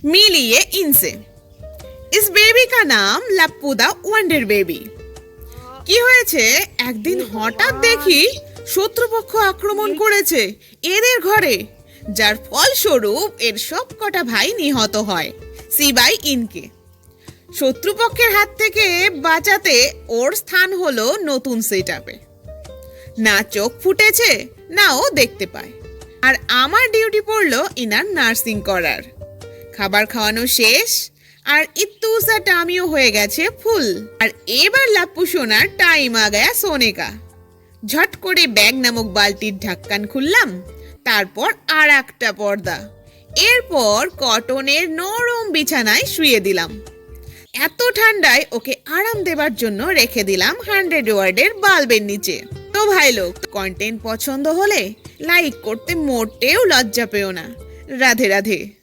मिलिए इनसे। इस बेबी का नाम लप्पू दा ওয়ান্ডার বেবি। কি হয়েছে, একদিন হঠাৎ দেখি শত্রুপক্ষ আক্রমণ করেছে এদের ঘরে, যার ফলস্বরূপ এর সবকটা ভাই নিহত হয় সিবাই ইনকে। শত্রুপক্ষের হাত থেকে বাঁচাতে ওর স্থান হলো নতুন সেটআপে। না চোখ ফুটেছে, না ও দেখতে পায়। আর আমার ডিউটি পড়লো ইনার নার্সিং করার। খাবার খাওয়ানো শেষ, আর ইত্তুসা টামিও হয়ে গেছে ফুল। আর এবার লাপ্পু সোনার টাইম আ গায়া সোনে কা। ঝট করে ব্যাগ নামক বালতির ঢাক্কান খুললাম, তারপর আর একটা পর্দা, এরপর কটনের নরম বিছানায় শুয়ে দিলাম। এত ঠান্ডায় ওকে আরাম দেবার জন্য রেখে দিলাম 100 ওয়ার্ডের বাল্বের নিচে। তো ভাই লোক, কন্টেন্ট পছন্দ হলে লাইক করতে মোটেও লজ্জা পেও না। রাধে রাধে।